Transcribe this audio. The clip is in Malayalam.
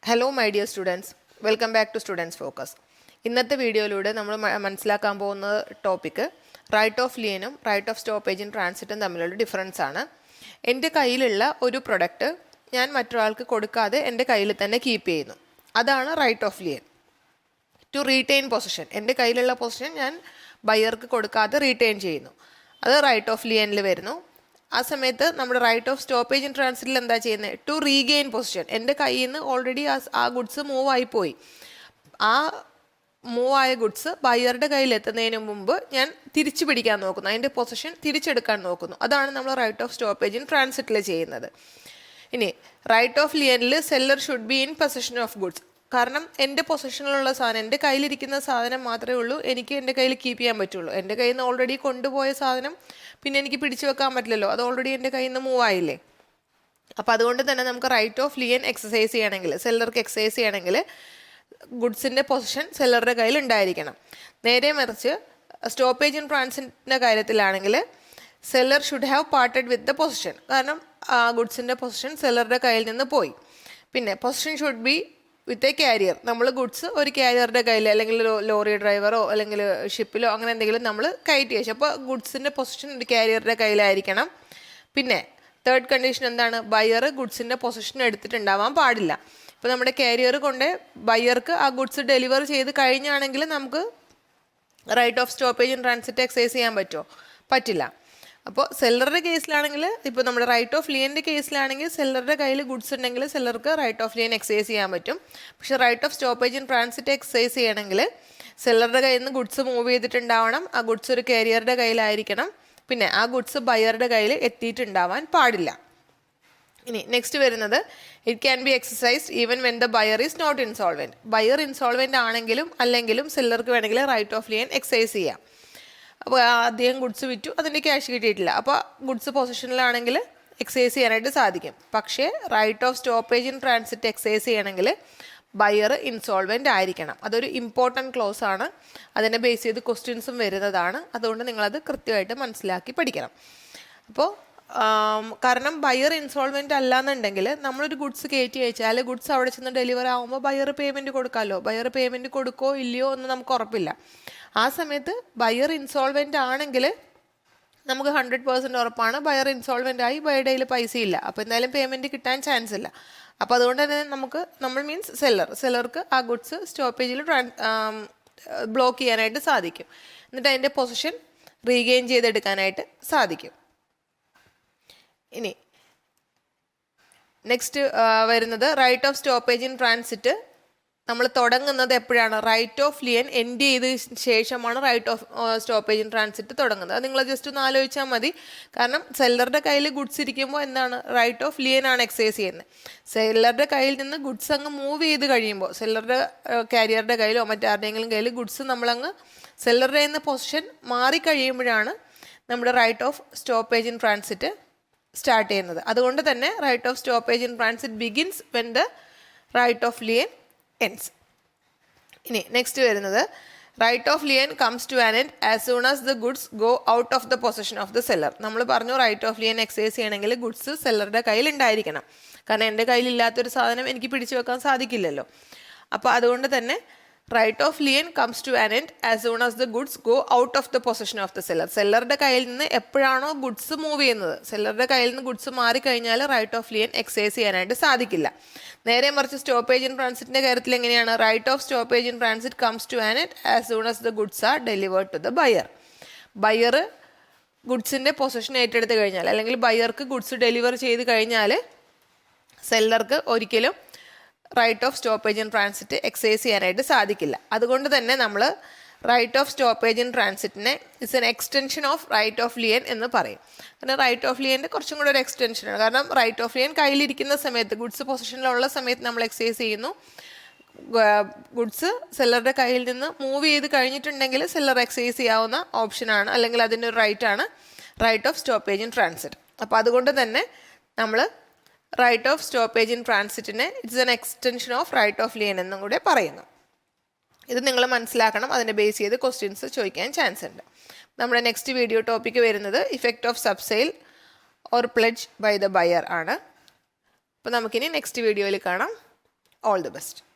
Hello my dear students, welcome back to Students Focus. ഇന്നത്തെ വീഡിയോയിലൂടെ നമ്മൾ മനസ്സിലാക്കാൻ പോകുന്ന ടോപ്പിക് റൈറ്റ് ഓഫ് ലിയനും റൈറ്റ് ഓഫ് സ്റ്റോപ്പേജ് ഇൻ ട്രാൻസിറ്റും തമ്മിലുള്ള ഡിഫറൻസ് ആണ്. എൻ്റെ കയ്യിലുള്ള ഒരു പ്രൊഡക്റ്റ് ഞാൻ മറ്റൊരാൾക്ക് കൊടുക്കാതെ എൻ്റെ കയ്യിൽ തന്നെ കീപ്പ് ചെയ്യുന്നു, അതാണ് right of lien. To retain position, എൻ്റെ കയ്യിലുള്ള പൊസിഷൻ ഞാൻ ബയർക്ക് കൊടുക്കാതെ റീറ്റെയിൻ ചെയ്യുന്നു, അത് റൈറ്റ് ഓഫ് ലിയനിൽ വരുന്നു. ആ സമയത്ത് നമ്മുടെ റൈറ്റ് ഓഫ് സ്റ്റോപ്പേജ് ഇൻ ട്രാൻസിറ്റിൽ എന്താ ചെയ്യുന്നത്? ടു റീഗെയിൻ പൊസിഷൻ, എൻ്റെ കയ്യിൽ നിന്ന് ഓൾറെഡി ആ ഗുഡ്സ് മൂവ് ആയിപ്പോയി, ആ മൂവ് ആയ ഗുഡ്സ് ബയറുടെ കയ്യിൽ എത്തുന്നതിന് മുമ്പ് ഞാൻ തിരിച്ചു പിടിക്കാൻ നോക്കുന്നു, അതിൻ്റെ പൊസിഷൻ തിരിച്ചെടുക്കാൻ നോക്കുന്നു. അതാണ് നമ്മൾ റൈറ്റ് ഓഫ് സ്റ്റോപ്പേജ് ഇൻ ട്രാൻസിറ്റിൽ ചെയ്യുന്നത്. ഇനി റൈറ്റ് ഓഫ് ലിയനിൽ seller should be in position of goods. കാരണം എൻ്റെ പൊസിഷനിലുള്ള സാധനം, എൻ്റെ കയ്യിലിരിക്കുന്ന സാധനം മാത്രമേ ഉള്ളൂ എനിക്ക് എൻ്റെ കയ്യിൽ കീപ്പ് ചെയ്യാൻ പറ്റുള്ളൂ. എൻ്റെ കയ്യിൽ നിന്ന് ഓൾറെഡി കൊണ്ടുപോയ സാധനം പിന്നെ എനിക്ക് പിടിച്ചു വെക്കാൻ പറ്റില്ലല്ലോ, അത് ഓൾറെഡി എൻ്റെ കയ്യിൽ നിന്ന് മൂവ് ആയില്ലേ. അപ്പോൾ അതുകൊണ്ട് തന്നെ നമുക്ക് റൈറ്റ് ഓഫ് ലിയൻ എക്സസൈസ് ചെയ്യണമെങ്കിൽ, സെല്ലർക്ക് എക്സസൈസ് ചെയ്യണമെങ്കിൽ ഗുഡ്സിൻ്റെ പൊസിഷൻ സെല്ലറുടെ കയ്യിൽ ഉണ്ടായിരിക്കണം. നേരെ മറിച്ച് സ്റ്റോപ്പേജ് ഇൻ ട്രാൻസിറ്റിൻ്റെ കാര്യത്തിലാണെങ്കിൽ seller should have parted with the position. കാരണം ഗുഡ്സിൻ്റെ പൊസിഷൻ സെല്ലറുടെ കയ്യിൽ നിന്ന് പോയി. പിന്നെ position should be with a carrier. നമ്മൾ ഗുഡ്സ് ഒരു ക്യാരിയറുടെ കയ്യിൽ, അല്ലെങ്കിൽ ലോറി ഡ്രൈവറോ അല്ലെങ്കിൽ ഷിപ്പിലോ അങ്ങനെ എന്തെങ്കിലും നമ്മൾ കയറ്റി വെച്ചു, അപ്പോൾ ഗുഡ്സിൻ്റെ പൊസിഷൻ ഒരു ക്യാരിയറുടെ കയ്യിലായിരിക്കണം. പിന്നെ തേർഡ് കണ്ടീഷൻ എന്താണ്? ബയർ ഗുഡ്സിൻ്റെ പൊസിഷൻ എടുത്തിട്ടുണ്ടാവാൻ പാടില്ല. ഇപ്പോൾ നമ്മുടെ ക്യാരിയർ കൊണ്ട് ബയർക്ക് ആ ഗുഡ്സ് ഡെലിവർ ചെയ്ത് കഴിഞ്ഞാണെങ്കിൽ നമുക്ക് right of stoppage in transit exercise ചെയ്യാൻ പറ്റുമോ? പറ്റില്ല. അപ്പോൾ സെല്ലറുടെ കേസിലാണെങ്കിൽ, ഇപ്പോൾ നമ്മുടെ റൈറ്റ് ഓഫ് ലിയൻ്റെ കേസിലാണെങ്കിൽ സെല്ലറുടെ കയ്യിൽ ഗുഡ്സ് ഉണ്ടെങ്കിൽ സെല്ലർക്ക് റൈറ്റ് ഓഫ് ലിയൻ എക്സസൈസ് ചെയ്യാൻ പറ്റും. പക്ഷേ right of stoppage in transit exercise ചെയ്യണമെങ്കിൽ സെല്ലറുടെ കയ്യിൽ നിന്ന് ഗുഡ്സ് മൂവ് ചെയ്തിട്ടുണ്ടാവണം, ആ ഗുഡ്സ് ഒരു കാരിയറുടെ കയ്യിലായിരിക്കണം, പിന്നെ ആ ഗുഡ്സ് ബയറുടെ കയ്യിൽ എത്തിയിട്ടുണ്ടാവാൻ പാടില്ല. ഇനി നെക്സ്റ്റ് വരുന്നത് it can be exercised even when the buyer is not insolvent. Buyer insolvent ആണെങ്കിലും അല്ലെങ്കിലും സെല്ലർക്ക് വേണമെങ്കിൽ റൈറ്റ് ഓഫ് ലിയൻ എക്സസൈസ് ചെയ്യാം. അപ്പോൾ അദ്ദേഹം ഗുഡ്സ് വിറ്റു, അതിൻ്റെ ക്യാഷ് കിട്ടിയിട്ടില്ല, അപ്പോൾ ഗുഡ്സ് പൊസിഷനിലാണെങ്കിൽ എക്സസൈസ് ചെയ്യാനായിട്ട് സാധിക്കും. പക്ഷേ right of stoppage in transit exercise ചെയ്യണമെങ്കിൽ ബയർ ഇൻസോൾവെൻ്റ് ആയിരിക്കണം. അതൊരു ഇമ്പോർട്ടൻറ്റ് ക്ലോസ് ആണ്, അതിനെ ബേസ് ചെയ്ത് ക്വസ്റ്റ്യൻസും വരുന്നതാണ്. അതുകൊണ്ട് നിങ്ങളത് കൃത്യമായിട്ട് മനസ്സിലാക്കി പഠിക്കണം. അപ്പോൾ കാരണം ബയർ ഇൻസോൾവെൻ്റ് അല്ലാന്നുണ്ടെങ്കിൽ നമ്മളൊരു ഗുഡ്സ് കയറ്റി അയച്ചാൽ ഗുഡ്സ് അവിടെ ചെന്ന് ഡെലിവർ ആകുമ്പോൾ ബയർ പേയ്മെൻറ്റ് കൊടുക്കാമല്ലോ. ബയർ പേയ്മെൻറ്റ് കൊടുക്കോ ഇല്ലയോ എന്ന് നമുക്ക് ഉറപ്പില്ല. ആ സമയത്ത് ബയർ ഇൻസോൾവെൻ്റ് ആണെങ്കിൽ നമുക്ക് 100% ഉറപ്പാണ് ബയർ ഇൻസോൾവെൻ്റ് ആയി ബയറുടെ കയ്യിൽ പൈസ ഇല്ല, അപ്പോൾ എന്തായാലും പേയ്മെൻറ്റ് കിട്ടാൻ ചാൻസ് ഇല്ല. അപ്പോൾ അതുകൊണ്ട് തന്നെ നമ്മൾ മീൻസ് സെല്ലർക്ക് ആ ഗുഡ്സ് സ്റ്റോപ്പേജിൽ ബ്ലോക്ക് ചെയ്യാനായിട്ട് സാധിക്കും, എന്നിട്ട് അതിൻ്റെ പൊസിഷൻ റീഗെയിൻ ചെയ്തെടുക്കാനായിട്ട് സാധിക്കും. ഇനി നെക്സ്റ്റ് വരുന്നത് right of stoppage in transit. നമ്മൾ തുടങ്ങുന്നത് എപ്പോഴാണ്? റൈറ്റ് ഓഫ് ലിയൻ എൻഡ് ചെയ്ത ശേഷമാണ് right of stoppage in transit തുടങ്ങുന്നത്. അത് നിങ്ങൾ ജസ്റ്റ് ഒന്ന് ആലോചിച്ചാൽ മതി. കാരണം സെല്ലറുടെ കയ്യിൽ ഗുഡ്സ് ഇരിക്കുമ്പോൾ എന്താണ്? റൈറ്റ് ഓഫ് ലിയൻ ആണ് എക്സസൈസ് ചെയ്യുന്നത്. സെല്ലറുടെ കയ്യിൽ നിന്ന് ഗുഡ്സ് അങ്ങ് മൂവ് ചെയ്ത് കഴിയുമ്പോൾ, സെല്ലറുടെ കാരിയറുടെ കയ്യിലോ മറ്റാരുടെയെങ്കിലും കയ്യിൽ ഗുഡ്സ് നമ്മളങ്ങ് സെല്ലറുടെ നിന്ന് പൊസിഷൻ മാറിക്കഴിയുമ്പോഴാണ് നമ്മുടെ right of stoppage in transit start ചെയ്യുന്നത്. അതുകൊണ്ട് തന്നെ right of stoppage in transit begins when the right of lien ends. ഇനി നെക്സ്റ്റ് വരുന്നത് right of lien comes to an end as soon as the goods go out of the position of the seller. നമ്മൾ പറഞ്ഞു റൈറ്റ് ഓഫ് ലിയൻ എക്സസൈസ് ചെയ്യണമെങ്കിൽ ഗുഡ്സ് സെല്ലറുടെ കയ്യിൽ ഉണ്ടായിരിക്കണം. കാരണം എൻ്റെ കയ്യിലില്ലാത്തൊരു സാധനം എനിക്ക് പിടിച്ചു വെക്കാൻ സാധിക്കില്ലല്ലോ. അപ്പോൾ അതുകൊണ്ട് തന്നെ right of lien comes to an end as soon as the goods go out of the position of the seller. സെല്ലറുടെ കയ്യിൽ നിന്ന് എപ്പോഴാണോ ഗുഡ്സ് മൂവ് ചെയ്യുന്നത്, സെല്ലറുടെ കയ്യിൽ നിന്ന് ഗുഡ്സ് മാറിക്കഴിഞ്ഞാൽ റൈറ്റ് ഓഫ് ലിയൻ എക്സസൈസ് ചെയ്യാനായിട്ട് സാധിക്കില്ല. നേരെ മറിച്ച് സ്റ്റോപ്പേജ് ഇൻ ട്രാൻസിറ്റിൻ്റെ കാര്യത്തിൽ എങ്ങനെയാണ്? Right of stoppage in transit comes to an end as soon as the goods are delivered to the buyer. Buyer ഗുഡ്സിൻ്റെ പൊസിഷൻ ഏറ്റെടുത്ത് കഴിഞ്ഞാൽ, അല്ലെങ്കിൽ ബയർക്ക് ഗുഡ്സ് ഡെലിവർ ചെയ്ത് കഴിഞ്ഞാൽ സെല്ലർക്ക് ഒരിക്കലും right of stoppage in transit exercise ചെയ്യാനായിട്ട് സാധിക്കില്ല. അതുകൊണ്ട് തന്നെ നമ്മൾ റൈറ്റ് ഓഫ് സ്റ്റോപ്പേജ് ഇൻ ട്രാൻസിറ്റിനെ it's an extension of right of lien എന്ന് പറയും. കാരണം റൈറ്റ് ഓഫ് ലിയൻ്റെ കുറച്ചും കൂടെ ഒരു എക്സ്റ്റൻഷനാണ്. കാരണം റൈറ്റ് ഓഫ് ലിയൻ കയ്യിലിരിക്കുന്ന സമയത്ത്, ഗുഡ്സ് പൊസിഷനിലുള്ള സമയത്ത് നമ്മൾ എക്സസൈസ് ചെയ്യുന്നു. ഗുഡ്സ് സെല്ലറുടെ കയ്യിൽ നിന്ന് മൂവ് ചെയ്ത് കഴിഞ്ഞിട്ടുണ്ടെങ്കിൽ സെല്ലർ എക്സസൈസ് ചെയ്യാവുന്ന ഓപ്ഷനാണ്, അല്ലെങ്കിൽ അതിൻ്റെ ഒരു റൈറ്റാണ് right of stoppage in transit. അപ്പോൾ അതുകൊണ്ട് തന്നെ നമ്മൾ റൈറ്റ് ഓഫ് സ്റ്റോപ്പേജ് ഇൻ ട്രാൻസിറ്റിനെ it's an extension of right of lien എന്നും കൂടെ പറയുന്നു. ഇത് നിങ്ങൾ മനസ്സിലാക്കണം, അതിനെ ബേസ് ചെയ്ത് ക്വസ്റ്റ്യൻസ് ചോദിക്കാൻ ചാൻസ് ഉണ്ട്. നമ്മുടെ നെക്സ്റ്റ് വീഡിയോ ടോപ്പിക്ക് വരുന്നത് effect of subsale or pledge by the buyer ആണ്. അപ്പോൾ നമുക്കിനി നെക്സ്റ്റ് വീഡിയോയിൽ കാണാം. All the best.